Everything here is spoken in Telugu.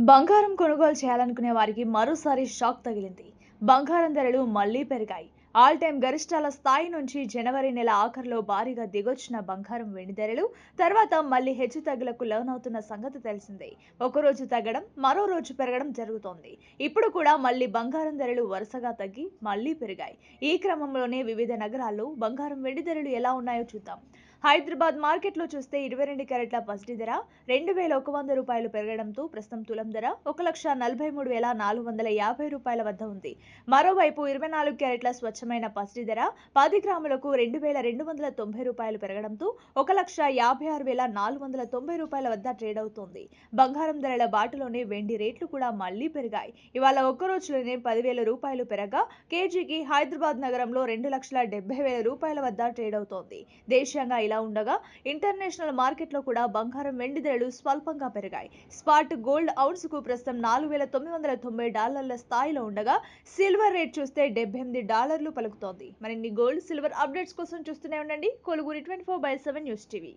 బంగారం కొనుగోలు చేయాలనుకునే వారికి మరోసారి షాక్ తగిలింది. బంగారం ధరలు మళ్లీ పెరిగాయి. ఆల్ టైమ్ గరిష్టాల స్థాయి నుంచి జనవరి నెల ఆఖరులో భారీగా దిగొచ్చిన బంగారం వెండి ధరలు తర్వాత మళ్లీ హెచ్చుతగ్గులకు లోనవుతున్న సంగతి తెలిసిందే. ఒకరోజు తగ్గడం మరో రోజు పెరగడం జరుగుతోంది. ఇప్పుడు కూడా మళ్లీ బంగారం ధరలు వరుసగా తగ్గి మళ్లీ పెరిగాయి. ఈ క్రమంలోనే వివిధ నగరాల్లో బంగారం వెండి ధరలు ఎలా ఉన్నాయో చూద్దాం. హైదరాబాద్ మార్కెట్లో చూస్తే 22 క్యారెట్ల పసిడి ధర రూ. 2100 పెరగడంతో ప్రస్తుతం తులం ధర 1,43,450 వద్ద ఉంది. మరోవైపు 24 క్యారెట్ల స్వచ్ఛమైన పసిడి ధర 10 గ్రాములకు రూ. 2,290 పెరగడంతో 1,56,490 వద్ద ట్రేడ్ అవుతోంది. బంగారం ధరల బాటలోనే వెండి రేట్లు కూడా మళ్లీ పెరిగాయి. ఇవాళ ఒక్క రోజులోనే రూ. 10,000 పెరగగా కేజీకి హైదరాబాద్ నగరంలో రూ. 2,70,000 వద్ద ట్రేడ్ అవుతోంది. దేశీయంగా ఇలా ఉండగా ఇంటర్నేషనల్ మార్కెట్లో కూడా బంగారం వెండి ధరలు స్వల్పంగా పెరిగాయి. స్పాట్ గోల్డ్ ఔన్స్ కు ప్రస్తుతం $4,990 స్థాయిలో ఉండగా సిల్వర్ రేట్ చూస్తే $78 పలుకుతోంది. మరిన్ని గోల్డ్ సిల్వర్ అప్డేట్స్ కోసం చూస్తూనే ఉండండి కొలుగురి 24/7 న్యూస్ టీవీ.